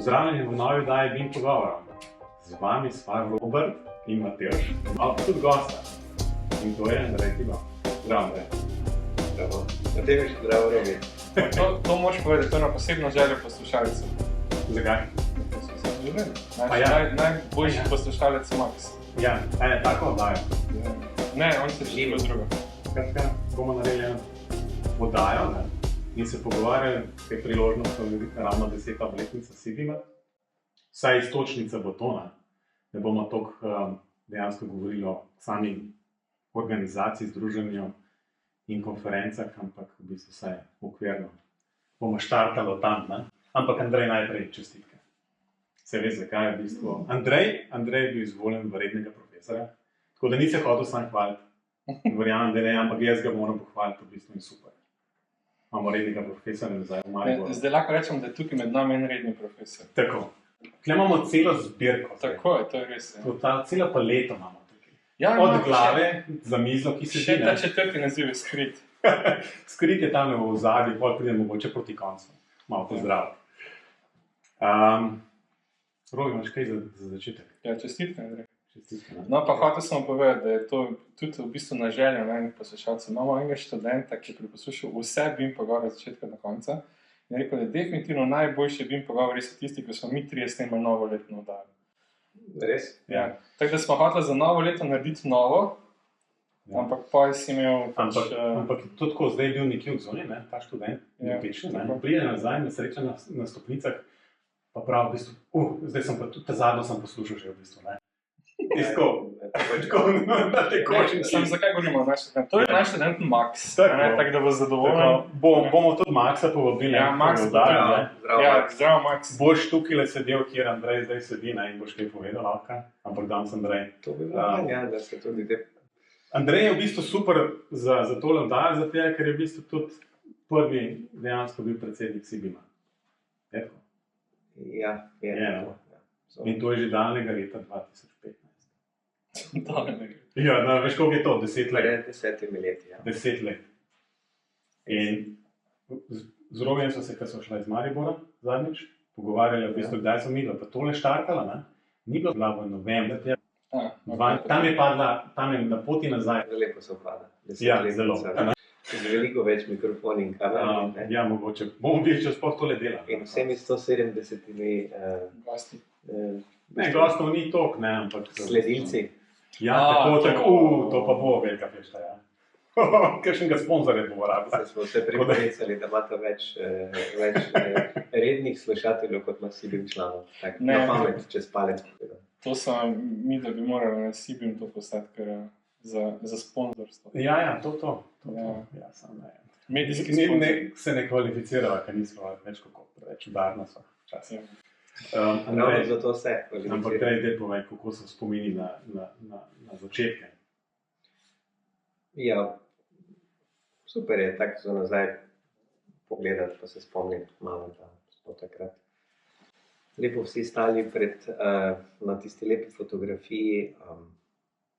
Pozdravljeni v novi oddaji Bim pogovora. Z vami sva Robert in Matevž, malo tudi gosta. In to je Andrej Tiba. Zdravo, Andrej. Zdravo. Matevž, zdravo, Robi. To moraš povedati, to je na posebno željo poslušalcev. Zakaj? Najboljši poslušalec Max. Ja, tako oddajo. Ne, on se živi od druga. Skratka, bomo naredili eno oddajo, ne? In se pogovarjali, kaj priložnost ravno 10. obletnica Sibima. Vsaj istočnica bo to, ne bomo toliko dejansko govorili o sami organizaciji, združenju in konferencah, ampak v bistvu vsaj okvirno bomo štartali tam, ne? Ampak Andrej najprej čestitke. Se veš, zakaj je v bistvu. Andrej je bil izvoljen v rednega profesora, tako da ni se hotel sam hvaliti. Verjamem, da ne, ampak jaz ga moram pohvaliti v bistvu in super. Imamo rednega profesora nazaj v Mariboru. Zdaj lahko rečem, da je tukaj med nami en redni profesor. Tako. Tukaj imamo celo zbirko. Tako je, to je res. Celo paleto imamo tukaj. Ja, od glave za mizo, ki se še ta četrti naziv je skrit. Skrit je tam v ozadju, potem pride mogoče proti koncu. Malo pozdrav. Robi, imaš kaj za začetek? Ja, čestitke, Andrej. Čestitke. No, pa hotel sem povedati, da je to tudi v bistvu na željo enih poslušalcev. Imamo enega študenta, ki je preposlušal vse Bim pogovore od začetka do konca in rekel, da definitivno najboljši Bim pogovori so tisti, ko smo mi trije snemali novo letno oddajo. Res? Ja. Tako da smo hoteli za novo leto narediti novo, ja. Ampak pa si imel Ampak to tako, zdaj je bil nekje odzvonjen, ne, ta študent, ja, pride nazaj, me sreča na stopnicah, pa prav v bistvu, zdaj sem pa tudi zadnjo sem poslušal že v bistvu, ne. Tako, na tekočem. Zakaj govorimo o naš študent? To je naš študent Max, tako da bo zadovoljen. Bomo tudi Maxa povabili. Ja, Max, zdravo Max. Boš tukaj sedel, kjer Andrej zdaj sedi, ne, in boš kaj povedal, lahko, ampak danes Andrej. To bi bilo, ja, da se tudi te... Andrej je v bistvu super za tole oddajo, zato ker je v bistvu tudi prvi dejansko bil predsednik Sibima. Ja, je. In to je že daljnega leta 2015. Ja, no, veš, koliko je to? 10 let? 10 leti, ja. 10 let. In z Robijem so se, ko so šla iz Maribora zadnjič, pogovarjali v bistvu, kdaj so midva pa tole štartala, ne? Ni bilo v novembru. Tam je padla, tam je na poti nazaj. Lepo se upada. Ja, zelo. Veliko več mikrofon in kamer. Ja, mogoče. Bomo bili, če sploh tole dela. In vsemi 170 gosti. Ne, gostov ni toliko, ne, ampak... Sledilci. Ja, tako, to pa bo velika fešta, ja. Kakšnega sponzorja bomo rabili. Smo se pripravili, da imate več rednih slušateljev, kot ima Sibim članov. Tako, na pamet, čez palec. To sem mi, da bi morali na Sibim to postati, ker za sponzorstvo. Ja, to. Ja, sam ne. Medijski sponzor. Se ne kvalificirava, ker nismo več kako preveč udarna so včasih. Andrej, zato se kvalificira. Ampak daj povej, kako so spomini na začetke. Ja, super je tako za nazaj pogledati, pa se spomniti malo, da smo takrat lepo vsi stali na tisti lepi fotografiji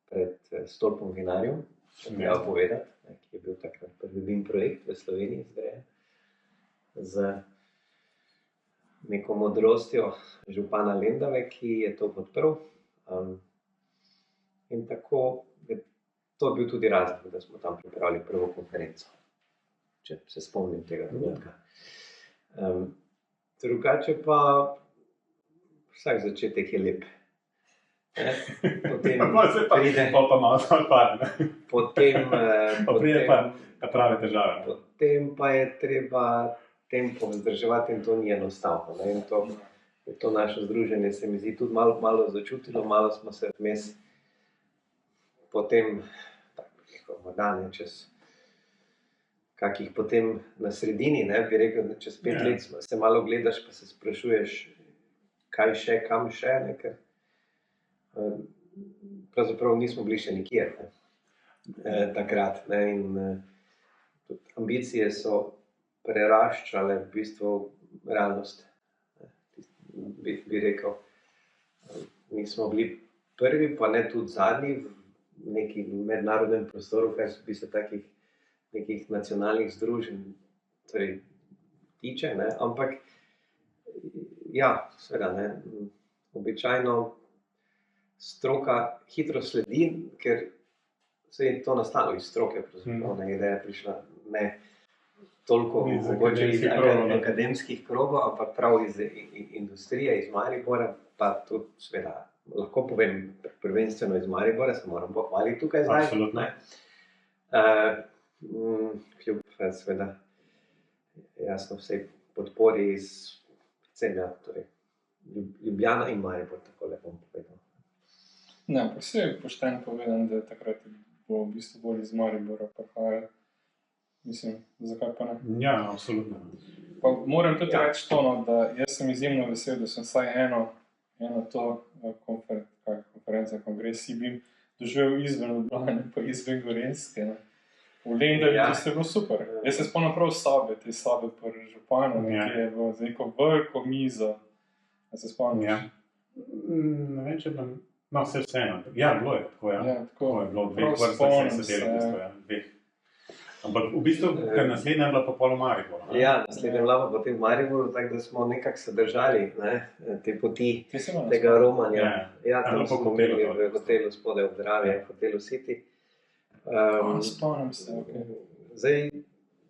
pred stolpom vinarjev, treba povedati, ki je bil takrat prvi Bim projekt v Sloveniji zgrajen z neko modrostjo župana Lendave, ki je to podprl. In tako, to je bil tudi razlog, da smo tam pripravili prvo konferenco, če se spomnim tega dogodka. Drugače pa vsak začetek je lep. Potem prave težave. Potem pa je treba tempo vzdrževati in to ni enostavno. In to naše združenje se mi zdi tudi malo začutilo, malo smo se vmes potem, morda ne čez kakih potem na sredini, ne, bi rekel, da čez 5 let se malo gledaš, pa se sprašuješ, kaj še, kam še, ne, ker pravzaprav nismo bili še nikjer, ne, takrat, ne, in ambicije so preraščale v bistvu realnost, bi rekel. Mi smo bili prvi, pa ne tudi zadnji v nekim mednarodnem prostoru, kar bi se takih nekih nacionalnih združenj tiče, ne? Ampak Ja, seveda, ne. Običajno stroka hitro sledi, ker se je to nastalo iz stroke, pravzaprav, ne, ideja je prišla ne toliko Iz mogoče iz akademskih krogov, ne. akademskih krogov, ampak prav iz industrije, iz Maribora, pa tudi seveda lahko povem prvenstveno iz Maribora, se moram pohvaliti tukaj zdaj. Absolutno. Ne. Kljub seveda jasno vsej podpori iz celja, torej Ljubljana in Maribor, tako le bom povedal. Ne, ampak vse je pošteno povedano, da takrat bo v bistvu bolj iz Maribora prihajalo. Mislim, zakaj pa ne? Ja, absolutno. Pa moram tudi Ja. reči to, no, da jaz sem izjemno vesel, da sem vsaj eno to konferenco, kongres CBIM doživel izven Ljubljane, pa izven Gorenjske. Ne. V Lendavi, Ja. to je bilo super. Jaz se spomnim prav sobe, te sobe pri županu, Ja. ki je bilo za neko veliko mizo. A se spomniš? Ja. Ne vem, če bom... No, vseeno. Ja, bilo je tako, ja. Ja, tako. Tako je bilo, v Prav dveh vrstah spomnim se je sedelo, v se. bistvu, ja, dveh. Ampak v bistvu, ker naslednja je bila pa pol v Mariboru. ne? Ja, naslednja vlada potem v Mariboru, tako da smo nekako se držali, ne, te poti Ti si imel tega romanja. Ja. Ja, Ja, tam bilo po smo hotelu bili dol. v hotelu spodaj v Dravi, Ja. v hotelu City. Spomnim se, okej. Zdaj,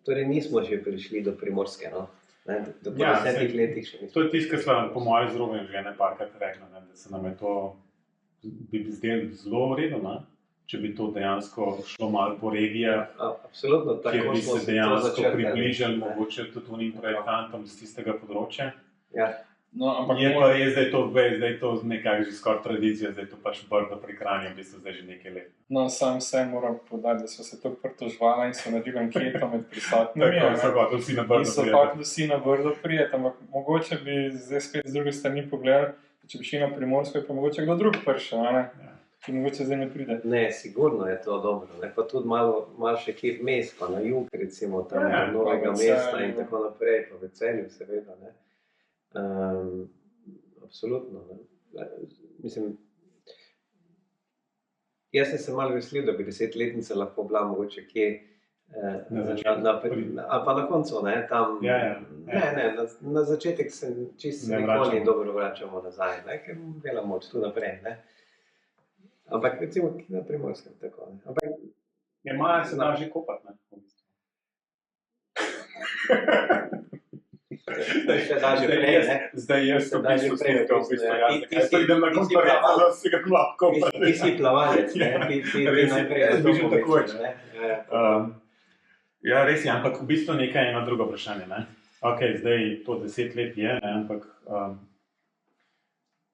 torej nismo že prišli do Primorske, no. Ne, do po Ja, 10 saj- letih še nismo. To je tisto, kar sva po mojem z Robin že nekajkrat rekla, ne, da se nam je to bi zdelo zelo v redu, ne, če bi to dejansko šlo malo po regijah, Absolutno, kjer tako bi smo se se to dejansko začrtali. približali ne. mogoče tudi onim projektantom z tistega področja. Ja, No, ampak Je pa res, da je to, zdaj je to nekako že skoraj tradicija, zdaj je to pač Brdo pri Kranju, v bistvu zdaj že nekaj let. no, sam se moram poudariti, da so se tako pritožvala in so naredili anketo med prisotnimi. Tako so hoteli vsi na In Brdo so prijeti. hoteli vsi na Brdo prijeti, ampak mogoče bi zdaj spet z druge strani pogledali, če bi šli na Primorsko, je pa mogoče kdo drug prišel, a ne? Ja. Ki mogoče zdaj ne pride. ne, sigurno je to dobro, ne, pa tudi malo še kje vmes, pa na jug, recimo tam Ja, do Novega pa v Celju. mesta in tako naprej, pa v Celju seveda, ne. Absolutno, ne. Mislim, jaz sem se malo veselil, da bi 10-letnica lahko bila mogoče kje Na začetku. ali pa na koncu, ne, tam, Ja, ja. ne, na začetek se čisto Ne nikoli vračamo. dobro vračamo nazaj, ne, ker delamo od tu naprej, ne. Ampak recimo na Primorskem tako, ne. Ampak Je maja se da že kopati, ne, v bistvu. Zdaj še da že prej, ne. Zdaj jaz Se v da že bistvu prej, spustil, v bistvu, ja, ti zakaj si- pa idem na ti si konferenco, plaval. da si ga lahko Ti si plavalec, ne, Ja, ti res je. najprej Jaz na bi to že pomisliš, takoj, ne. Ja, Ja, res je, ampak v bistvu nekaj je eno drugo vprašanje. Ne? Ok, zdaj to 10 let je, ne? Ampak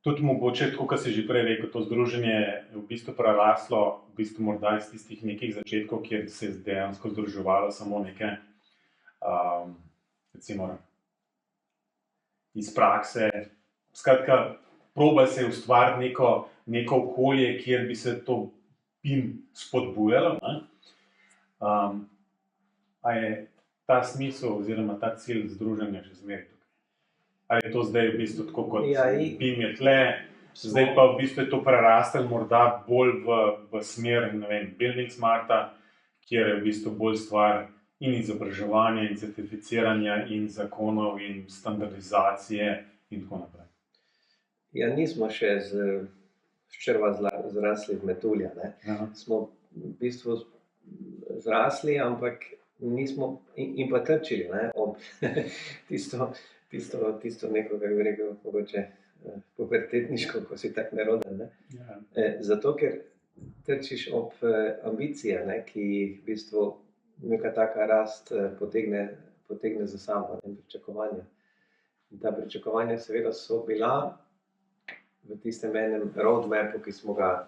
tudi mogoče, tako kot si že prej rekel, to združenje je v bistvu preraslo, v bistvu morda iz tistih nekih začetkov, kjer se je dejansko združevalo samo neke, recimo, iz prakse. Skratka, probaj se ustvariti neko okolje, kjer bi se to BIM spodbujalo. Ne? A je ta smisel oziroma ta cilj združenja še zmeraj tukaj? Ali je to zdaj v bistvu tako, kot Ja, BIM je tle, zdaj pa v bistvu je to prerastel morda bolj v smer, ne vem, Building Smarta, kjer je v bistvu bolj stvar in izobraževanja, in certificiranja, in zakonov, in standardizacije in tako naprej. Ja, nismo še z črva zrasli v metulja, ne. Aha. Smo v bistvu zrasli, ampak nismo in pa trčili, ne, ob tisto neko, kako bi rekel, mogoče pubertetniško, ko si tak neroden, ne. Ja. Zato, ker trčiš ob ambicije, ne, ki jih v bistvu neka taka rast potegne za sabo, ne, pričakovanja. In ta pričakovanja seveda so bila v tistem enem roadmapu, ki smo ga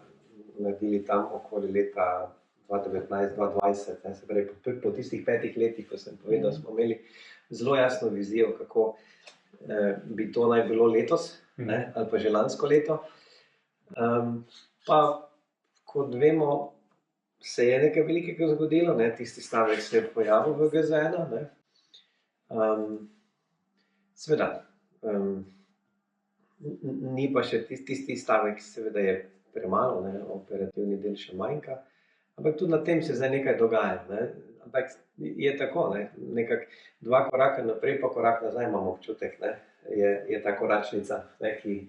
naredili tam okoli leta 2019-2020, ne, se pravi, po tistih 5 letih, ko sem povedal, smo imeli zelo jasno vizijo, kako bi to naj bilo letos, ne, ali pa že lansko leto. Pa, kot vemo, se je nekaj velikega zgodilo, ne, tisti stavek se je pojavil v GZ1, ne. Seveda, ni pa še tisti stavek, seveda je premalo, ne, operativni del še manjka, ampak tudi na tem se zdaj nekaj dogaja, ne. Ampak je tako, ne, nekako 2 koraka naprej, pa korak nazaj imamo občutek, ne. je ta koračnica, ne, ki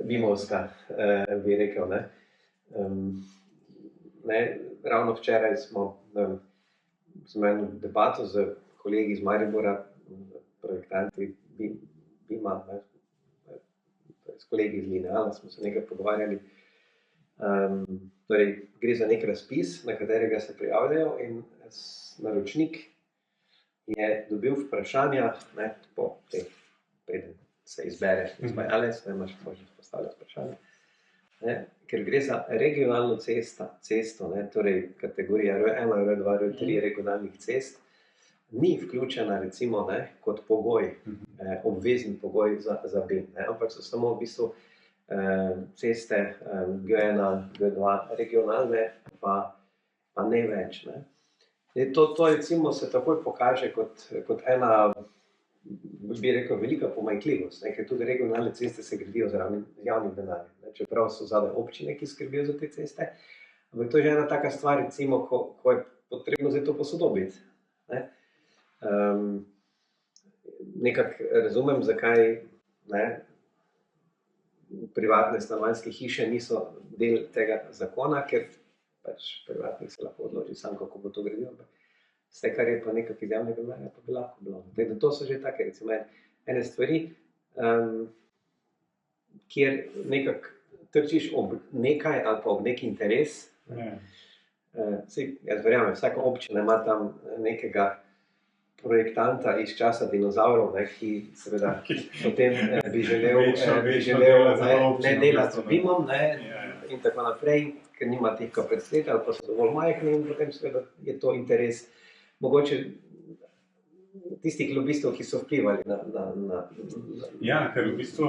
bimovska, bi rekel. Ne. Ne, ravno včeraj smo eno debato z kolegi iz Maribora, projektanti BIM-a, s kolegi iz Lineala smo se nekaj pogovarjali. Torej, gre za nek razpis, na katerega se prijavljajo in naročnik je dobil vprašanja, ne, po teh, preden se izbere izvajalec, ne, imaš možnost postavljati vprašanja. Ne, ker gre za regionalno cesto, ne, torej kategorija R1, R2, R3 regionalnih cest, ni vključena recimo, ne, kot pogoj, obvezen pogoj za BIM, ne, ampak so samo v bistvu ceste G1, G2 regionalne, pa ne več. Ne. To recimo se takoj pokaže kot ena, bi rekel, velika pomanjkljivost, ne, ker tudi regionalne ceste se gradijo z javnim denarjem, ne, čeprav so zadaj občine, ki skrbijo za te ceste, ampak to je že ena taka stvar, recimo, ko je potrebno zdaj to posodobiti. Ne. Nekako razumem, zakaj, ne, privatne stanovanjske hiše niso del tega zakona, ker pač privatnik se lahko odloči sam, kako bo to gradil. Vse, kar je pa nekako iz javnega denarja, pa bi lahko bilo. To so že take, recimo, ene stvari, kjer nekako trčiš ob nekaj ali pa ob nek interes. Jaz verjamem, vsaka občina ima tam nekega projektanta iz časa dinozavrov, ne, ki seveda potem bi želel ne delati z BIM-om, in tako naprej, ker nima teh kapacitet ali pa so dovolj majhni in potem seveda je to interes mogoče tistih lobistov, ki so vplivali na Ja, ker v bistvu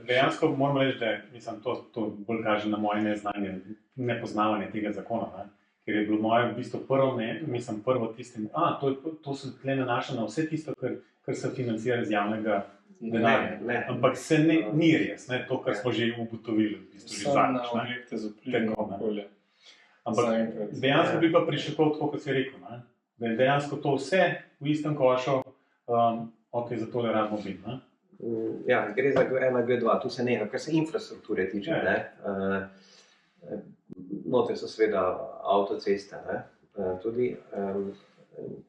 dejansko moram reči, da mislim, to bolj kaže na moje neznanje, nepoznavanje tega zakona, ne. Ker je bilo moje v bistvu prvo tistim, to se tle nanaša na vse tisto, kar se financira z javnega denarja. Ampak se ni res, ne, to, kar smo že ugotovili. V bistvu, že na objekte z vplivom na okolje. Ampak dejansko bi pa pričakoval tako, kot si rekel, ne, da je dejansko to vse v istem košu, ok, za tole rabimo BIM, ne. Ja, gre za G1, G2, tu se neha, kar se infrastrukture tiče, ne. Noter so seveda avtoceste, ne, tudi,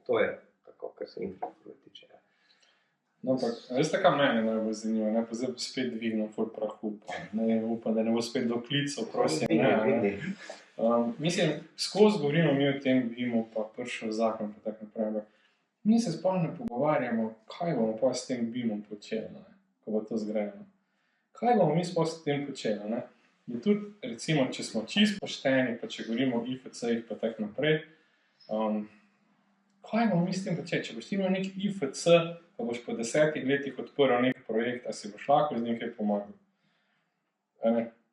to je tako, kar se infrastrukture tiče. No, ampak, veste, kaj mene najbolj zanima, ne, pa zdaj spet dvignem ful prahu, ne, upam, da ne bo spet doklical, prosim, ne. Mislim, skozi govorimo mi o tem BIM-u, pa prišel zakon, pa tako naprej, ampak mi se sploh ne pogovarjamo, kaj bomo pa s tem BIM-om počeli, ne, ko bo to zgrajeno. Kaj bomo mi sploh s tem počeli, ne? In tudi, recimo, če smo čisto pošteni, pa če govorimo o IFC-jih, pa tako naprej, kaj bomo mi s tem počeli? Če boš ti imel nek IFC, pa boš po 10 letih odprl nek projekt, a si boš lahko z nekaj pomagal?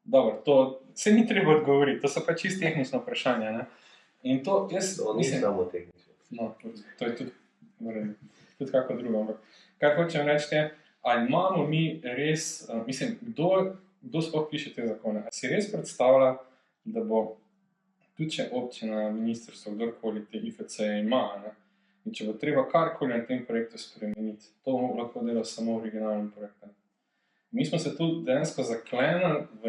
Dobro, to se ni treba odgovoriti, to so pa čisto tehnično vprašanje, ne? In to, jaz mislim... To ni samo tehnično. No, to je tudi kako drugo, ampak kar hočem reči je, ali imamo mi res, mislim, kdo sploh piše te zakone? A si res predstavlja, da bo tudi če občina, ministrstvo, kdorkoli te IFC-je ima, ne? In če bo treba karkoli na tem projektu spremeniti, to bomo lahko delal samo v originalnem projektu. Mi smo se tu dejansko zaklenili v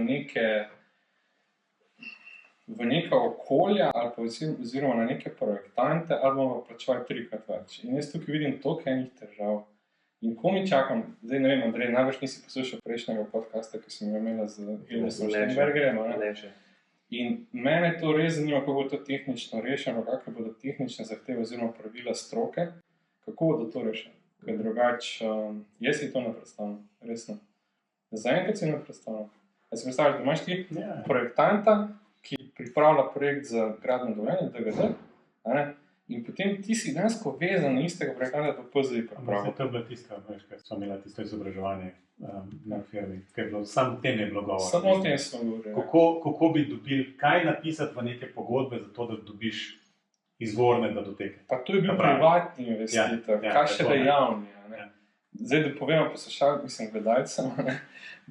neka okolja ali pa oziroma na neke projektante, ali bomo plačevali 3x več. In jaz tukaj vidim toliko enih težav. In ko mi čakam, zdaj ne vem, Andrej, najbrž nisi poslušal prejšnjega podcasta, ki sem ga imela z Hildesom Steinbergerjem, ne? In mene to res zanima, kako bo to tehnično rešeno, kakve bodo tehnične zahteve oziroma pravila stroke, kako bodo to rešeno. Ker drugače, jaz si to ne predstavljam, resno. Zaenkrat si ne predstavljam. Jaz si predstavljam, da imaš ti projektanta, ki pripravlja projekt za gradbeno dovoljenje, DGD, ne? In potem ti si dejansko vezan na istega projektanta, da bo PZI pripravil. To je bila tista, ker smo imeli tisto izobraževanje na firmi, ker samo o tem je bilo govora. Samo o tem smo govorili. Kako bi dobili, kaj napisati v neke pogodbe za to, da dobiš izvorne datoteke? Pa to je bil privatni investitor, kaj še da javni. Ne? Zdaj, da povem poslušalcem, mislim gledalcem,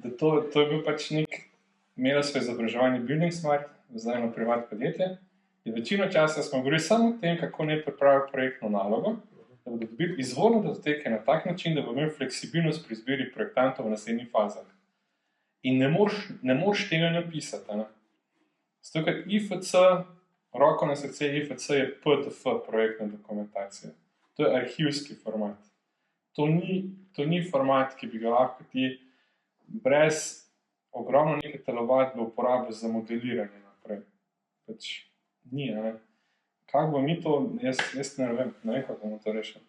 da to je bil pač imelo svoje izobraževanje Building Smart, zdaj eno privat podjetje. In večino časa smo govorili samo o tem, kako ne pripravijo projektno nalogo, da bodo dobili izvorne datoteke na tak način, da bo imel fleksibilnost pri izbiri projektantov v naslednjih fazah. In ne moreš tega napisati. Ne? Zato, ker IFC, roko na srce, IFC je PDF projektna dokumentacija. To je arhivski format. To ni format, ki bi ga lahko ti brez ogromno neke telovadbe uporabil za modeliranje naprej. Pač ni, ne? Kako bo mi to, jaz ne vem, kako bomo to rešili.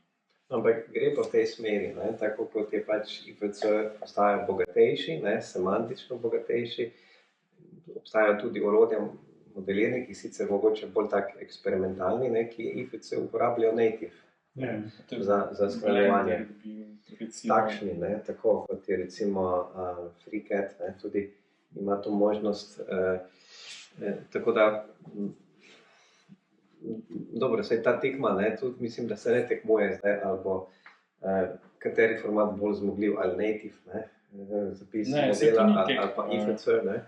Ampak gre pa v tej smeri, ne? Tako kot je pač IFC postaja bogatejši, ne? Semantično bogatejši, obstajajo tudi orodja modeliranja, ki sicer mogoče bolj tak eksperimentalni, ne? Ki IFC uporabljajo native za shranjevanje. Takšni, ne? Tako kot je recimo FreeCAD, ne? Tudi ima to možnost, tako da dobro, saj ta tekma, ne, tudi mislim, da se ne tekmuje zdaj, ali bo kateri format bolj zmogljiv, ali native, ne, zapis modela, ali pa IFC, ne.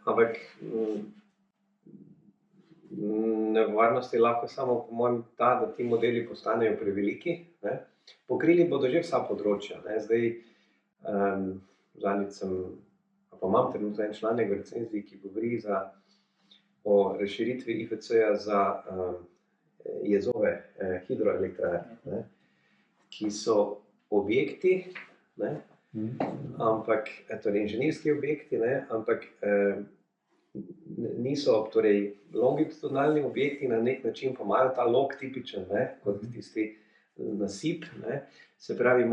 Ampak nevarnost je lahko samo po mojem ta, da ti modeli postanejo preveliki, ne. Pokrili bodo že vsa področja, ne. Zdaj, zadnjič sem, pa imam trenutno en članek v recenziji, ki govori o razširitvi IFC-ja za jezove hidroelektrarne, ki so objekti, ne, ampak, torej inženirski objekti, ne, ampak niso, torej longitudinalni objekti na nek način, pa imajo ta log tipičen, ne, kot tisti nasip, ne, se pravi,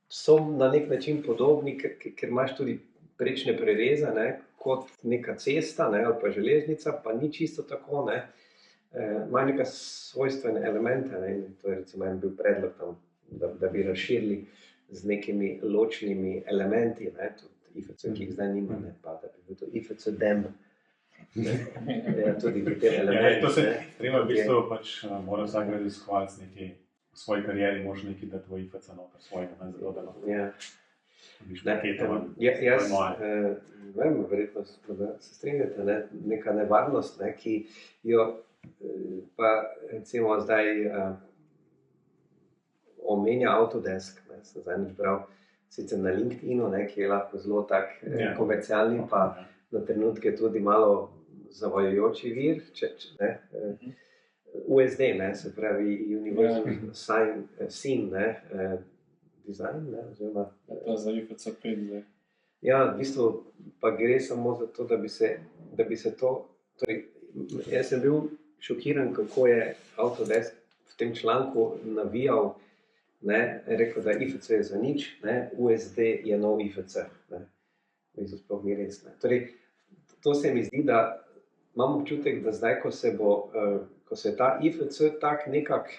so na nek način podobni, ker imaš tudi prečne prereze, ne, kot neka cesta, ne, ali pa železnica, pa ni čisto tako, ne, imajo neka svojstvene elemente, ne, in to je recimo en bil predlog tam, da bi razširili z nekimi ločnimi elementi, ne, tudi IFC, ki jih zdaj nima, ne, pa da bi bil to IFC DEM, tudi pri tem elementi. To se treba v bistvu pač mora vsak raziskovalec neki v svoji karieri može neki dati v IFC noter svojega, ne, zato da lahko. Jaz vem, verjetno se strinjate, ne, neka nevarnost, ne, ki jo pa recimo zdaj omenja Autodesk, ne, sem zadnjič bral sicer na LinkedInu, ne, ki je lahko zelo tak komercialni, pa na trenutke tudi malo zavajajoči vir, ne, USD, ne, se pravi Universal Scene, ne, design, ne, oziroma... To je za IFC 5 zdaj. Ja, v bistvu pa gre samo za to, da bi se to... Torej, jaz sem bil šokiran, kako je Autodesk v tem članku navijal, ne, rekel, da IFC je za nič, ne, USD je nov IFC, ne. V bistvu sploh ni res, ne. Torej, to se mi zdi, da imam občutek, da zdaj, ko se ta IFC tak nekak,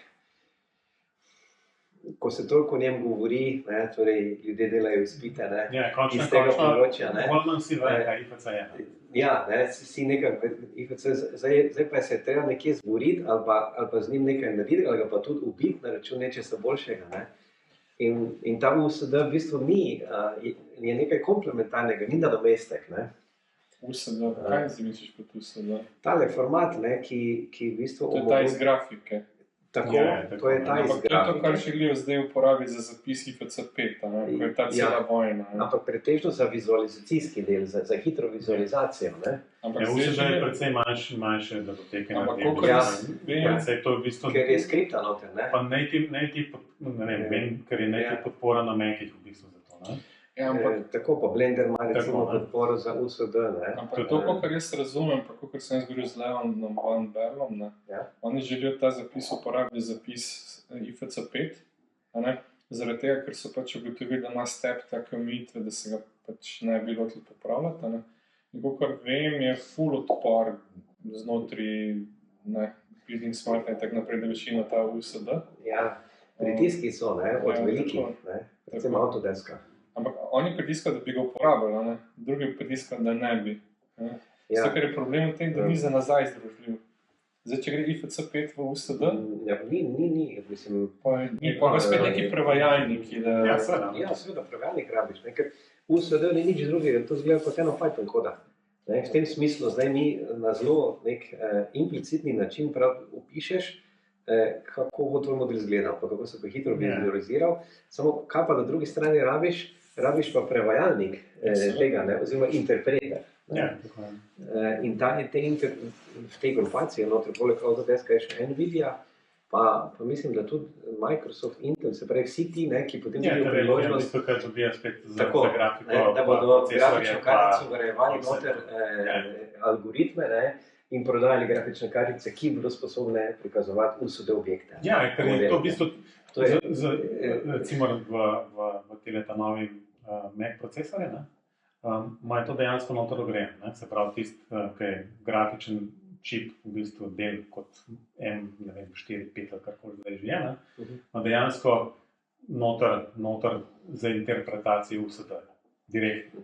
ko se toliko o njem govori, ne, torej ljudje delajo izpite, ne, iz tega področja, ne. Končno si ve, kaj IFC je. Ja, ne, si nekak IFC, zdaj pa se treba nekje zboriti, ali pa z njim nekaj narediti, ali ga pa tudi ubiti na račun nečesa boljšega, ne. In ta USD v bistvu je nekaj komplementarnega, ni nadomestek, ne. USD, kaj si misliš kot USD? Tale format, ne, ki v bistvu... To je ta iz grafike. Tako, to je ta iz grafike. To je to, kar želijo zdaj uporabiti za zapis IFC 5, ko je ta cela vojna. Ampak pretežno za vizualizacijski del, za hitro vizualizacijo, ne. USD je precej manjše datoteke na tem. Ker je skripta noter, ne. Pa ker je native podpora na Macih v bistvu za to, ne. Tako pa Blender ima recimo podporo za USD, ne. Ampak to, kar jaz razumem, pa kar sem jaz govoril z Leonom Van Berlom, ne, oni želijo ta zapis uporabiti za zapis IFC 5, ne, zaradi tega, ker so pač ugotovili, da ima step take omejitve, da se ga pač ne bi lotili popravljati, ne. In kakor vem, je full odpor znotraj, ne, Building Smart in tako naprej, da večino ta USD. Ja, pritiski so, ne, od velikih, ne, recimo Autodeska. Ampak oni pritiskajo, da bi ga uporabljali, ne? Drugi pritiskajo, da ne bi. Zato, ker je problem v tem, da ni za nazaj združljiv. Zdaj, če gre IFC 5 v USD... Ja, ni, mislim... Pa ga spet neki prevajalniki, da... Ja, seveda, prevajalnik rabiš, ne, ker USD ni nič drugega, to zgleda kot eno Python koda. Ne, v tem smislu, zdaj mi na zelo nek implicitni način prav upišeš kako bo tvoj model izgledal, pa kako se bo hitro Ja. vizualiziral. Samo kaj pa na drugi strani rabiš pa prevajalnik tega, ne, oziroma interpreter. Ne. Ja, tako je. In v tej grupaciji notri poleg Autodeska je še Nvidia, pa mislim, da tudi Microsoft, Intel, se pravi vsi ti, ne, ki potem Ja, dobijo torej, priložnost, tukaj dobijo spet za tako, grafiko, ne, da pa bodo procesorje, grafično pa kartico vgrajevali vse. noter Ja. algoritme, ne, in prodajali grafične kartice, ki bodo sposobne prikazovati usode objekte. Ja, ker je to v bistvu, To je- recimo v tele ta novi Mac procesorje, ne, imajo to dejansko noter vgrajeno, se pravi tisti, ki je grafičen čip, v bistvu del kot M4, 5 ali karkoli zdaj že je, ne, ima dejansko noter za interpretacijo USD, direktno.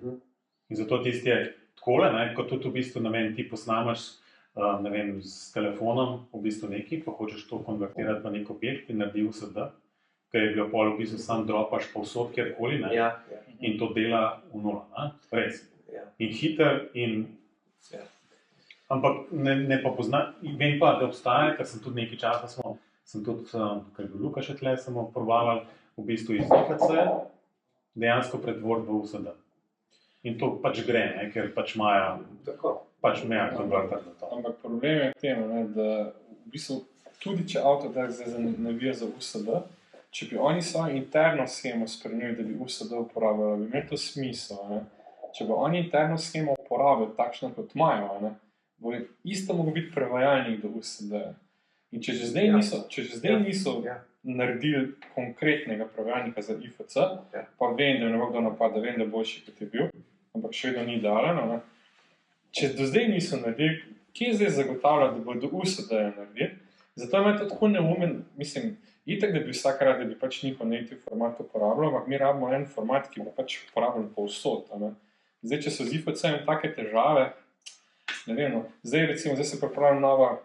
In zato tisti je takole, ne, kot tudi v bistvu, ne vem, ti posnameš s telefonom v bistvu nekaj, pa hočeš to konvertirati v nek objekt in naredi USD, ker je ga pol v bistvu sam dropaš povsod, kjerkoli, ne, Ja, in to dela v nula, ne, res. ja. In hiter in... Ja. Ampak ne pa poznam, vem pa, da obstaja, ker sem tudi nekaj časa sem tudi, ker je bil Luka še tle, smo probaval v bistvu iz IFC dejansko pretvoriti v USD. In to pač gre, ne, ker pač imajo, Tako. pač imajo konverter na to. Ampak problem je v tem, ne, da v bistvu tudi če Autodesk zdaj navija za USD, če bi oni svojo interno shemo spremenili, da bi USD uporabljali, bi imelo to smisel. Ne. Če bi oni interno shemo uporabljali takšno kot imajo, ne, bo isto mogel biti prevajalnik do USD. In če že zdaj Ja. niso Ja. naredili konkretnega prevajalnika za IFC, Ja. pa vem, da ne bo kdo napadel, vem, da je boljši, kot je bil, ampak še vedno ni idealen. Ne. Če do zdaj niso naredili, kje zdaj zagotavlja, da bodo USD naredili? Zato je to tako neumen, mislim, itak, da bi vsak rad, da bi pač njihov native format uporabljal, ampak mi rabimo en format, ki bo pač uporabljen povsod. Zdaj, če so z IFC-jem take težave, ne vem, no. Zdaj se pripravlja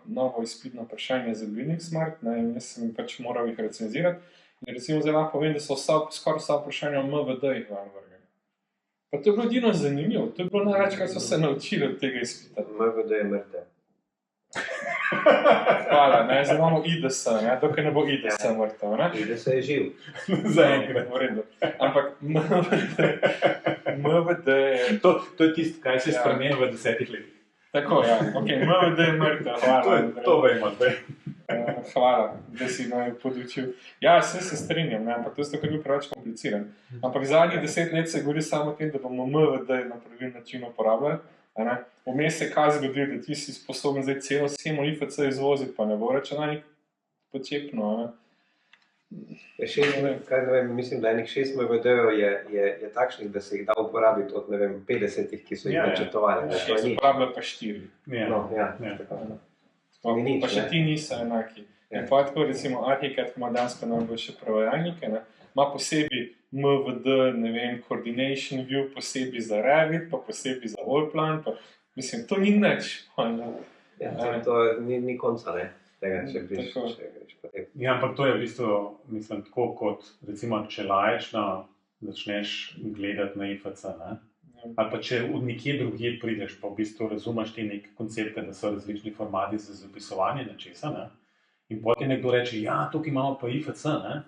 novo izpitno vprašanje za Building Smart, ne, in jaz sem pač moral jih recenzirati. In recimo zdaj lahko povem, da so skoraj vsa vprašanja o MVD-jih van vrgena. Pa to je bilo edino zanimivo, to je bilo največ, kar so se naučili od tega izpita. MVD je mrtev. Hvala, ne, zdaj imamo IDS, ne, dokaj ne bo IDS mrtev, ne. Da se je živ. Zaenkrat. V redu. Ampak MVD je... To je tisto, kaj se je Ja. spremenilo v 10 letih. Tako, ja, ok, MVD je mrtev, hvala. To vemo zdaj. Hvala, da si me podučil. Ja, se strinjam, ne, ampak to je tako bil preveč kompliciran. Ampak zadnjih 10 let se govori samo o tem, da bomo MVD na pravilen način uporabljali. Vmes se kaj zgodi, da ti si sposoben zdaj celo shemo IFC izvoziti, pa ne bo računalnik počepno. Kaj ne vem, mislim, da enih 6 MVD-jev je takšnih, da se jih da uporabiti od, ne vem, 50-ih, ki so jih Ja, ja. načrtovali. Še se uporablja pa 4. Ja. No, ja. Ja. Ni nič, Pa še ne. ti niso enaki. Ja. In pa tako, recimo, Archicad, ki ima dansko najboljše prevajalnike, ne, ima posebej MVD, ne vem, Coordination View, posebej za Revit, pa posebej za Allplan, pa mislim, to ni nič. Ja, to ni konca, ne, tega, če greš Tako. potem. Ja, ampak to je v bistvu, mislim, tako kot, recimo, če laično začneš gledati na IFC, ne? Ali pa če od nekje drugje prideš, pa v bistvu razumeš te neke koncepte, da so različni formati za zapisovanje nečesa, ne? In potem nekdo reče, ja, tukaj imamo pa IFC, ne?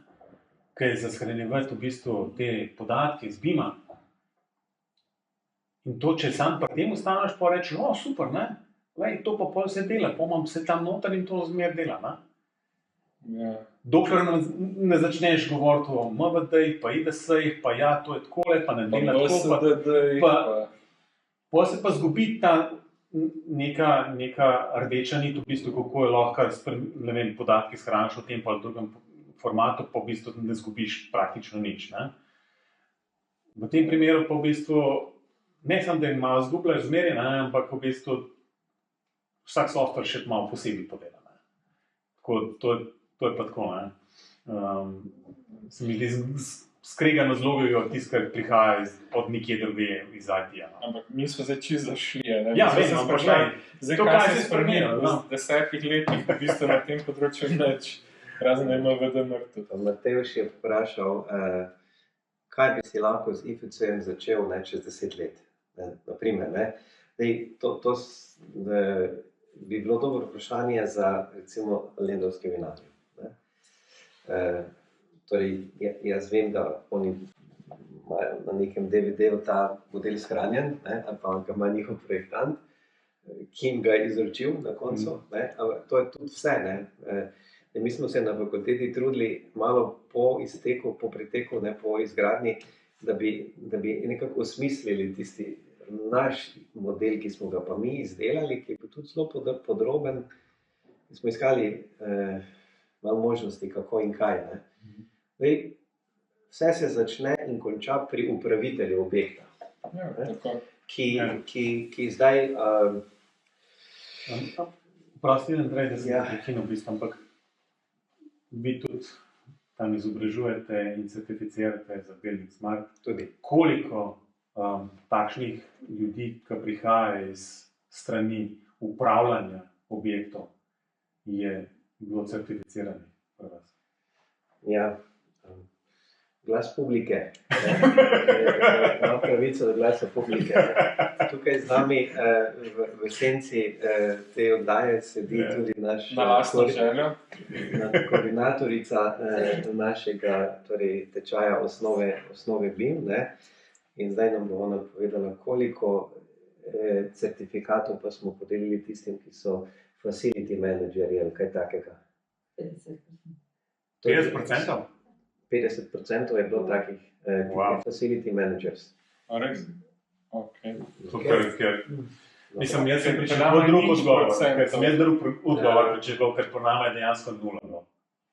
Ki je za shranjevati v bistvu te podatke z BIM-a. In to, če sam pri tem ostaneš, pa rečeš, o, super, ne? Lej, to pa pol vse dela, pa imam vse tam noter in to zmer dela, ne? Ja. Dokler ne začneš govoriti o MVD-jih, pa IDS-jih, pa ja, to je takole, pa ne dela tako, pa pol se pa zgubi ta neka rdeča nit, v bistvu, kako je lahko, ne vem, podatki shraniš v tem pa v drugem formatu, pa v bistvu ne zgubiš praktično nič, ne? V tem primeru pa v bistvu, ne samo, da jih malo zgubljaš zmeraj, ne, ampak v bistvu vsak software še malo posebej podela, ne? Tako, to je pa tako, ne. Se mi zdi skregano z logiko tisto, kar prihaja od nekje druge iz IT-ja. No. Ampak mi smo zdaj čisto zašli. Ne? Ja, Mi smo vem, se ampak spraševali, glej, zdaj to, kaj kaj se se je spremenilo spremenilo, v 10 letih, v bistvu na tem področju nič, razen da ima VD mrtev. Matevž je vprašal, kaj bi si lahko z IFC-jem začel, ne, čez 10 let. Naprimer, ne. Bi bilo dobro vprašanje za, recimo, lendovske vinarje. Torej, jaz vem, da oni imajo na nekem DVD-ju ta model shranjen, ne, ali pa ga ima njihov projektant, ki jim ga je izročil na koncu, ne, ampak to je tudi vse. Ne. Mi smo se na fakulteti trudili malo po izteku, po preteku, ne, po izgradnji, da bi nekako osmislili tisti naš model, ki smo ga pa mi izdelali, ki je bil tudi zelo podroben. Smo iskali malo možnosti, kako in kaj. Ne. Zdaj, vse se začne in konča pri upravitelju objekta, Ja, tako. ki zdaj... Prosti, Andrej, da se Ja. prekinem v bistvu, ampak vi tudi tam izobražujete in certificirate za Building Smart. Tudi. Koliko takšnih ljudi, ki prihajajo iz strani upravljanja objektov, je bilo certificiranih pri vas? Ja, glas publike. Imam pravico do glasa publike. Tukaj z nami v senci te oddaje sedi tudi naš Na lastno željo. koordinatorica našega tečaja osnove BIM. Ne? In zdaj nam bo ona povedala, koliko certifikatov pa smo podelili tistim, ki so facility managerji ali kaj takega. 50%? 50% je bilo takih Wow. facility managers. A res? Okay. Super, ker mislim, jaz sem Ker pričakoval pri nama drug nič odgovor, procentov. ker sem jaz drug odgovor pričakoval, ker po nama je dejansko nula. No.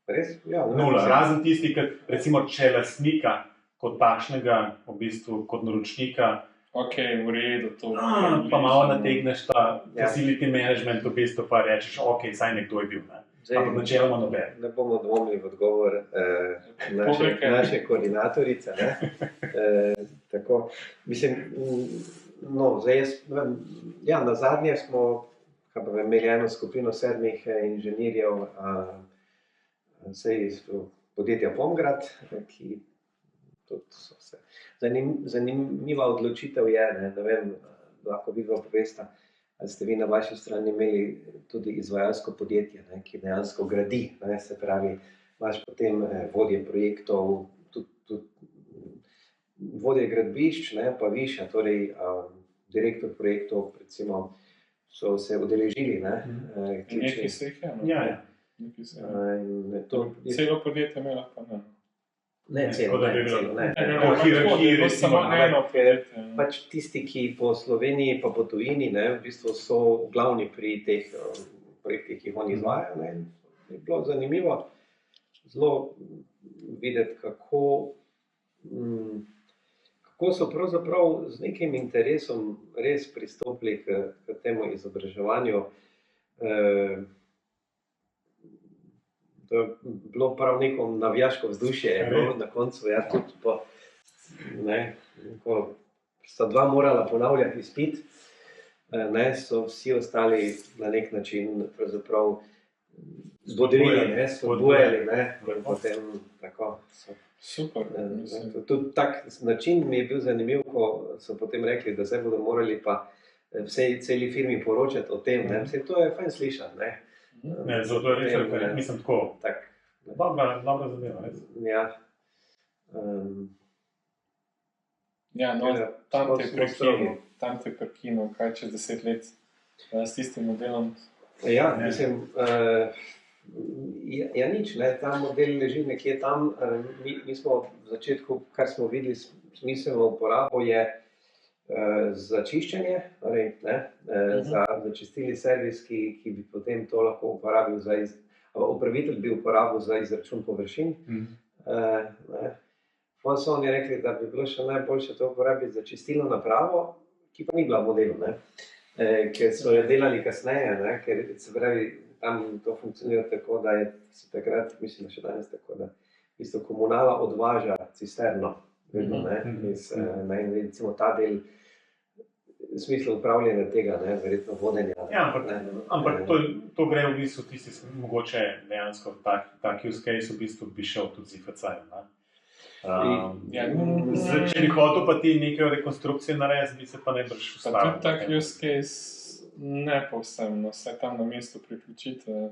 Res? Ja, Nula. Razen tisti, ki recimo, če lastnika kot takšnega, v bistvu kot naročnika, Ok, v redu, to pa malo nategneš ta Ja. facility management, v bistvu pa rečeš, ok, saj nekdo je bil. Ne? Zdaj, Ampak načeloma noben. ne bomo dvomili v odgovor Publike. naše koordinatorice. Ne? Tako, mislim, no, zdaj jaz, ja, na zadnje smo imeli eno skupino 7 inženirjev iz podjetja Pomgrad, ki tudi so se. Zanimiva odločitev je, ne vem, lahko vidva povesta, ali ste vi na vaši strani imeli tudi izvajalsko podjetje, ne, ki dejansko gradi, ne, se pravi, imaš potem vodje projektov, tudi vodje gradbišč, ne, pa višja, torej direktor projektov, recimo, so se udeležili, ne, Nekaj se jih je, no. Ja, ja. Nekaj se jih je. in to Celo podjetje imela pa ne. ne celo, tako da bi ne, bilo- celo, ne. Po hierarhiji, je bilo recimo, samo ampak- eno podjetje. no. Pač tisti, ki po Sloveniji pa po tujini, ne, v bistvu so glavni pri teh projektih, ki jih oni izvajajo. Ne. Je bilo zanimivo zelo videti, kako so pravzaprav z nekim interesom res pristopili k temu izobraževanju. To je bilo prav neko navijaško vzdušje, je bilo na koncu, ja, tudi po, ne, ko sta dva morala ponavljati izpit, ne, so vsi ostali na nek način pravzaprav spodbujali, ne, in potem tako so. Super, mislim. Tudi tak način mi je bil zanimiv, ko so potem rekli, da zdaj bodo morali pa celi firmi poročati o tem, ne, mislim, to je fajn slišati, ne. Ne, zato je res, ker mislim tako, Tak, dobra zadeva, res. ja. Ja, no, Ja, tam te smo prekinil, kaj čez 10 let s tistim modelom. Ja, Ne. mislim, ja nič, ne, ta model leži nekje tam. Mi smo v začetku, kar smo videli smiselno uporabo, je za čiščenje, torej, ne, za čistilni servis, ki bi potem to lahko uporabil upravitelj bi uporabil za izračun površin. Ne. Potem so oni rekli, da bi bilo še najboljše to uporabiti za čistilno napravo, ki pa ni bila v modelu, ne. Ker so jo delali kasneje, ne, ker se pravi, tam to funkcionira tako, da je takrat, mislim, še danes tako, da v bistvu komunala odvaža cisterno, vedno, ne, ne, in recimo ta del v smislu upravljanja tega, ne, verjetno vodenja. Ja, ne, ampak to gre v bistvu tisti, mogoče dejansko tak use case v bistvu bi šel tudi z IFC-jem, ne. Če bi hotel pa ti nekaj rekonstrukcije narediti, bi se pa najbrž Pa ustavil. tudi tak use case ne povsem, no, vse tam na mestu priključitve.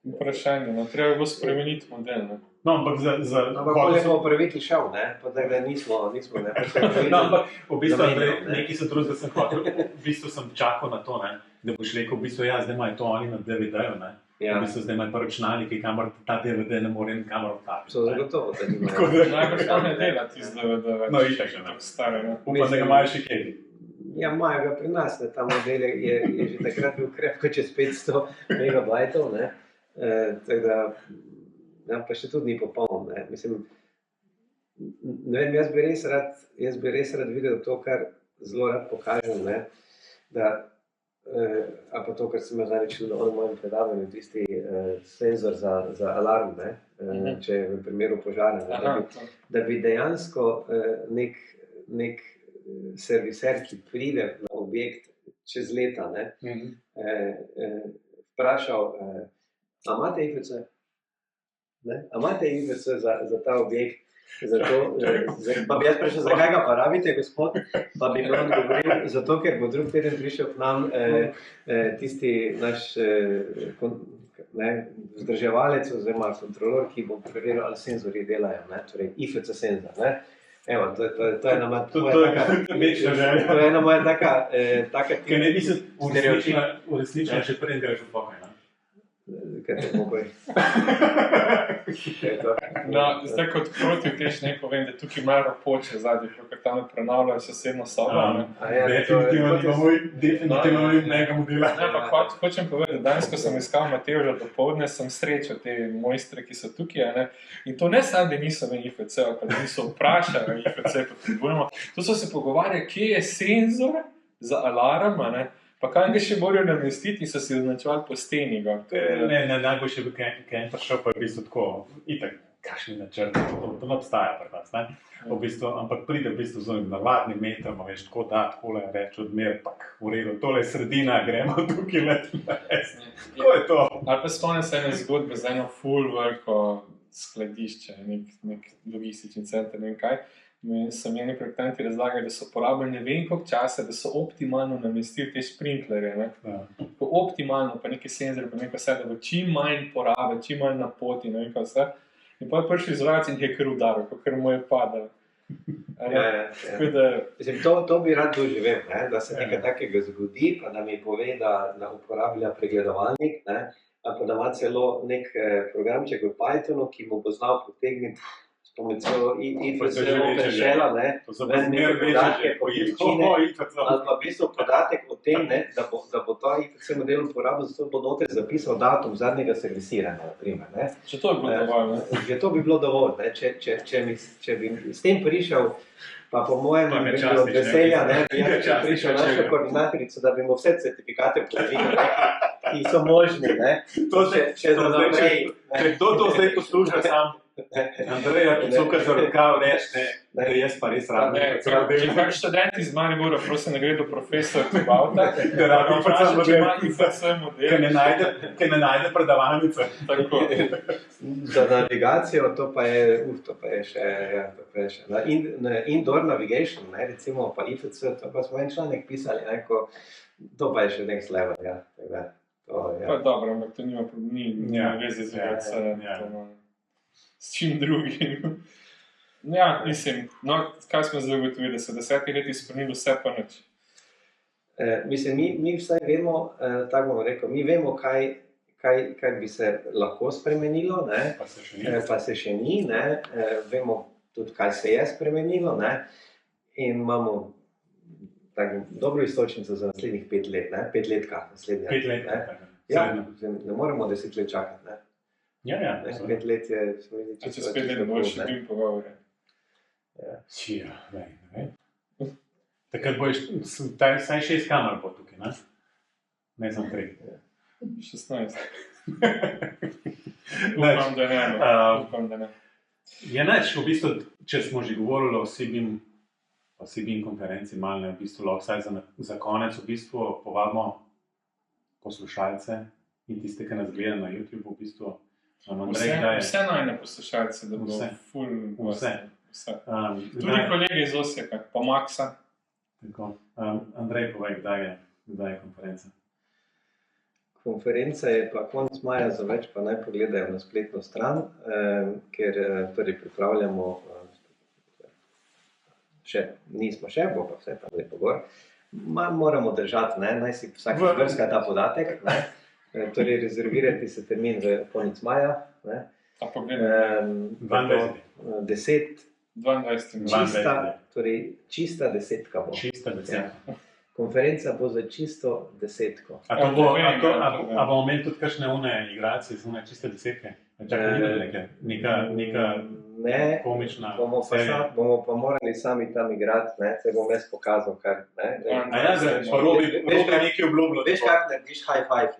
Vprašanje, no, treba bo spremeniti model. Ne? No, ampak Ampak bolje smo upraviti šel, ne? Pa da nismo ne? Pa se No, ampak v bistvu, namenil, Andrej, ne. nekaj sem drugega sem hotel. V bistvu sem čakal na to, ne, da boš rekel, v bistvu, ja, zdaj imajo to oni na DVD-ju, ne. Ja. V bistvu zdaj imajo pa računalniki, kamor ta DVD ne more kamor vtapiti. So zagotovo, da Tako nimajo. da- Najbrž to ne dela tisti DVD več. No, itak že ne. Tako stare, ne? Upam, da ga imajo še kje. Ja, imajo ga pri nas, ne, ta model je že takrat bil krepko čez 500 megabajtov, ne. Tako da, ja, pa še tudi ni popoln, ne. Mislim, ne vem, jaz bi res rad videl to, kar zelo rad pokažem, ne, da, ali pa to, kar sem zdaj čutil na mojem predavanju, tisti senzor za alarm, ne, če je v primeru požara, ne, Aha, da bi dejansko nek serviser, ki pride na objekt čez leta, ne, vprašal, a imate IFC? Ne? A imate IFC za ta objekt? Pa bi jaz prišel, zakaj ga pa rabite, gospod? Pa bi on odgovoril, zato ker bo drug teden prišel k nam tisti naš vzdrževalec oziroma kontrolor, ki bo preveril, ali senzori delajo, ne? Torej IFC senzor. Ne? Evo, to je ena moja taka večna želja. To je ena moja taka Ker ne bi se stereotip. uresničila, še preden greš v pokoj, ne? Kaj te pokoj? No, zdaj kot protivtež ne povem, da tukaj malo poče zadnji, ker tam prenavljajo sosedno sobo. Ne? Definitivno ni mega modela. Ne, ampak hočem povedati, da danes, ko sem iskal Matevža dopoldne, sem srečal te mojstre, ki so tukaj. Ne? In to ne samo, da niso v IFC, pa da niso vprašali, ali IFC potrebujemo. Tu so se pogovarjali, kje je senzor za alarm, ne? Pa kaj ga še morajo namestiti in so si označevali po steni. Ne, najboljše bi kaj prišel, pa je v bistvu tako, itak, kakšni načrti, to ne obstaja pri nas, ne? V bistvu, ampak pride v bistvu z navadnim metrom, veš, tako da, takole, reč odmer, pak, v redu, tole je sredina, gremo tukaj leti na res. Tako je to. Ali pa spomnim se ene zgodbe z eno full veliko skladišče, nek logistični center, ne vem kaj. So meni projektanti razlagali, da so porabili ne vem koliko časa, da so optimalno namestili te sprinklerje. Ne? Ja. Optimalno, pa neki senzor, pa nekaj vse, da bo čim manj porabe, čim manj na poti, ne vem kaj vse. In pa je prišel izvajalec in je kar udaril, ker mu je padal. Tako da... Mislim, to bi rad doživel, ne? Da se nekaj takega zgodi, pa da mi pove, da uporablja pregledovalnik, ne? Ali pa da ima celo nek programček v Pythonu, ki mu bo znal potegniti s pomočjo IFC šela, ne? To so pa zmer veče, ali pa v bistvu podatek o tem, ne? Da bo ta IFC model uporabil, zato bo noter zapisal datum zadnjega servisiranja, naprimer, ne? Če to je bilo dovolj, ne? Že to bi bilo dovolj, ne? Če bi s tem prišel, pa po mojem bi bilo od veselja, ne? Če prišel našo koordinatorico, da bi mu vse certifikate podelili, ki so možni, ne? Če za naprej. Če kdo to zdaj posluša sam, Andreja, cukor za rokav reče, da jaz pa res rabim. Če kak študent iz Maribora, prosim, ne gre do profesora Tibauta, Da rabim vpraša, predvsem če ima model. IFC model. Ker ne najde predavalnice. Tako. Za navigacijo, to pa je še, na indoor navigation, ne, recimo pa IFC, to pa smo en članek pisali, ne, to pa je še next level, ja. Pa dobro, ampak to nima veze z IFC. S čim drugim. Ja, mislim, no, kaj smo zdaj ugotovili, da se v 10 letih spremenilo vse pa nič. Mislim, mi vsaj vemo, tako bomo rekel, mi vemo, kaj bi se lahko spremenilo, ne? Pa se še ni, ne? Vemo tudi, kaj se je spremenilo, ne? In imamo tako dobro iztočnico za naslednjih 5 let, ne? 5 letka naslednja. 5 let, ne? Ja, ne moremo 10 let čakati, ne? Ja, 5 let je... Če čez 5 let boš še bil pogovor. Ja, ne vem. Takrat boš, vsaj 6 kamer bo tukaj, ne? Ne sem 3. 16. Upam, da ne. Upam, da ne. Je neč, v bistvu, če smo že govorili o CBIN konferenci, malo ne, v bistvu, lahko vsaj za konec, v bistvu, povabimo poslušalce in tiste, ki nas gledajo na YouTube, v bistvu, Vse najne poslušalce, da bo ful vse. Tudi kolege iz Osijeka, pa Maksa. Tako. Andrej, povej, kdaj je konferenca? konferenca je pa konec maja, za več pa naj pogledajo na spletno stran, ker torej pripravljamo, nismo še, bo pa vse tam lepo gor. Moramo držati, naj si vsak vrska ta podatek, torej rezervirati se termin v konec maja, A pogledaj, 22. Torej čista desetka bo. Čista desetka. Konferenca bo za čisto desetko. A bomo imeli tudi kakšne igracije z čiste desetke? Čakaj, neka komična serija. Bomo pa morali sami tam igrati, se bom jaz pokazal, kar. Pa Robi nekaj obljubljal. Veš, kako narediš high five,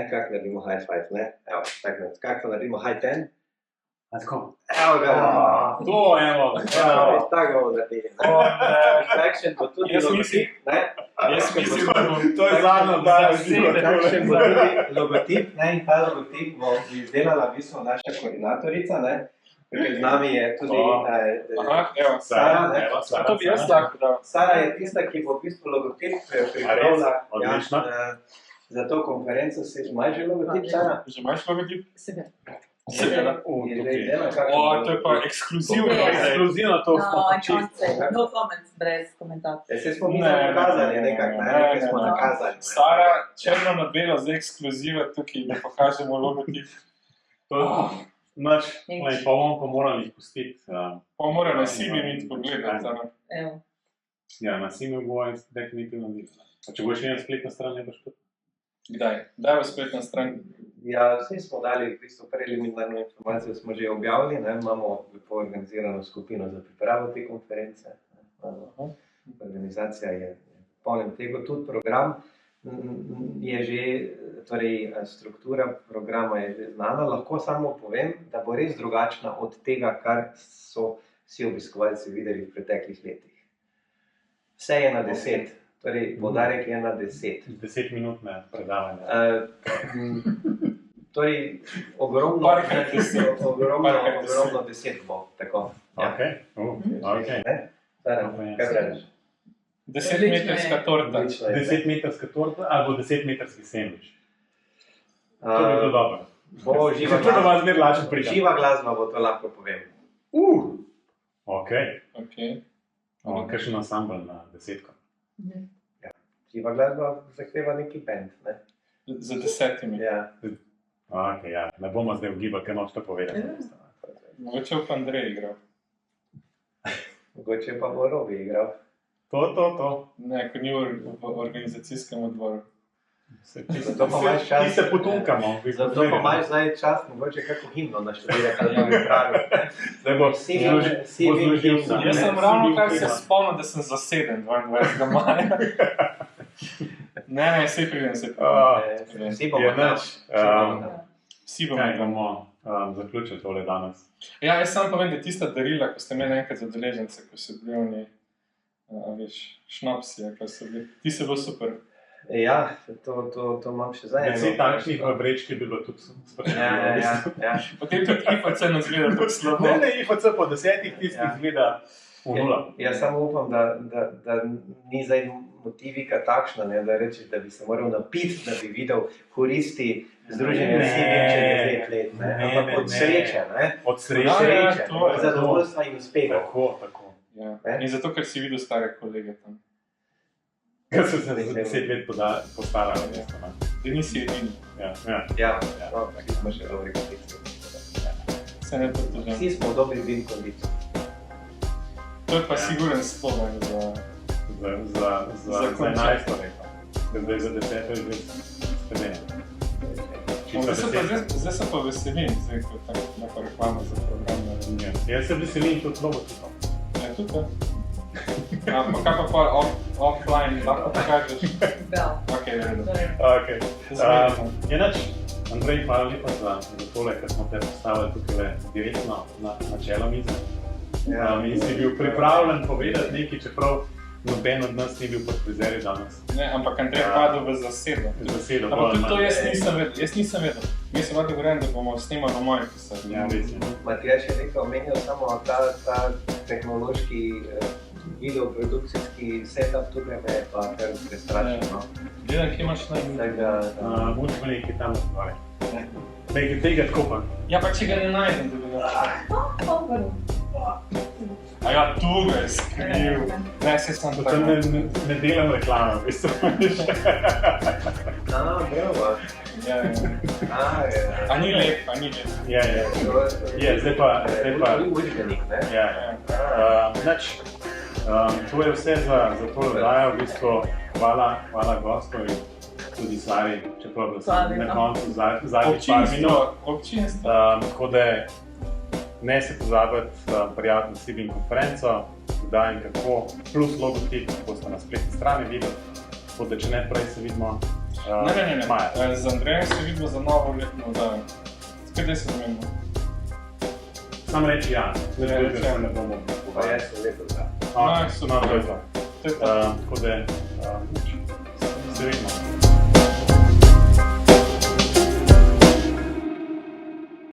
Kako naredimo high five, Evo, kako naredimo high ten? Tako. Evo ga. To, evo. Tako bomo naredili. Kakšen bo tudi logotip, To je zadnjo kakšen bo tudi logotip, in ta logotip bo izdelala v bistvu naša koordinatorica, z nami je tudi Sara. To bi jaz lahko dal. Sara je tista, ki bo v bistvu logotip pripravila za to konferenco. Si imaš že logotip, Sara? Že imaš logotip? Seveda. Seveda. To je pa ekskluzivno. Ekskluzivno to smo No comments, brez komentarjev. Se smo mi nakazali nekaj smo nakazali. Sara, črno na belo za ekskluziva tukaj, da pokažemo logotip. Pa bomo pa morali jih pustiti. Pa mora na Sibi iti pogledati. Evo. Ja, na Sibi bo definitivno videti. Če boš imel spletno stran, ne boš tudi. Kdaj? Daj v spletno stran. Ja, vsi smo dali v bistvu preliminarno informacijo, smo že objavili, imamo lepo organizirano skupino za pripravo te konference. Organizacija je polnem tega, tudi program je že, torej struktura programa je že znana. Lahko samo povem, da bo res drugačna od tega, kar so vsi obiskovalci videli v preteklih letih. Vse je na 10. Torej, poudarek je na 10. 10-minutne predavanje. Torej, ogromno 10 bo, tako. Ok. Kaj praviš? 10-metrska torta. 10-metrska torta ali 10-metrski sendvič. To bi bilo dobro. Bo živa To da vas zmer lačen prikaz. Živa glasba bo, to lahko povem. Ok. Kakšen ansambl na 10-ko? Živa glasba zahteva neki band, Za 10. Ja. Ok, ja. Ne bomo zdaj ugibali, kaj noč to povedati. Mogoče bo pa Andrej igral. Mogoče pa bo Robi igral. To. Ne, ko ni v organizacijskem odboru. Zato pa imaš čas. Mi se potunkamo. Zato pa imaš zdaj čas, mogoče kako himno naštudirati, ali pa bi pravil. Zdaj bo zložil sam. Jaz sem ravno kar se spomnil, da sem zaseden 22. maja. Ne, sej pridem. Vsi bomo Kaj bomo zaključili tole danes? Ja, jaz samo povem, da tista darila, ko ste imeli enkrat za udeležence, ko so bili oni, šnapsi, ko so bili, ti se bo super. Ja, to imam še zdaj. 10 takšnih v vrečki bi bilo tudi sprašljivo. Ja. Potem tudi IFC nas gleda tako slabo. Ne, IFC po 10 tistih gleda v nula. Jaz samo upam, da ni zdaj motivika takšna, da rečeš, da bi se moral napiti, da bi videl koristi združenja Sibim čez 10 let. Ampak od sreče, Od sreče. od zadovoljstva in uspeha. Tako. In zato, ker si videl stare kolege tam. Ker so se za 10 let postarali. Da nisi edini. Ja, vsi smo še dobri kondiciji. Se ne podržam. Vsi smo v dobri bil kondiciji. To je pa siguren spomen Za 11. repa. Zdaj za 10. je že stedenje. Zdaj se pa veselim, zdaj ko je tako reklama za program. Jaz se veselim tudi robotipom. Ja, tudi to. Pa kaj pa offline, lahko pokažeš? Da. Ok, redo. Enač, Andrej, hvala lepa za tole, ker smo te postavili tukaj direktno na čelo mize. In si bil pripravljen povedati nekaj, čeprav noben od nas ni bil pod frizerji danes. Ne, ampak Andrej padel v zasedo. Ampak tudi to jaz nisem vedel. Mi se lahko govorim, da bomo snemali v mojem pisarni. Ja, res je. Matjaž je nekaj omenil, samo ta tehnološki video produkcijski setup tukaj me je pa kar prestrašil. No. Gledam, kje imaš na Tega, Moč bo nekaj tam zgoraj. Nekaj tega tako pa. Ja, pa če ga ne najdem, da bi ga... A ja, tu ga je skril. Ne, se sem To tako. ne delam reklame, v bistvu. bravo. Ja, ja. Je. A ni lep, a ni lep. Ja, ja. Je, zdaj pa... Učbenik, ne? Ja, nič. To je vse za to oddajo, v bistvu. Hvala gostov in tudi Sari, čeprav da sem na koncu zadnjih par minut. Občinstvo. Tako da ne se pozabiti prijaviti na Sibin konferenco, kdaj in kako, plus logotip, ko ste na spletni strani videli, tako da če ne prej se vidimo Ne. maja. Z Andrejem se vidimo za novo letno oddajo. Skaj se zmenimo? Sam reči ja, ne se ne bomo Pa pogovarjali. jaz sem lepo za. To je to. To je to. Tako da se vidimo.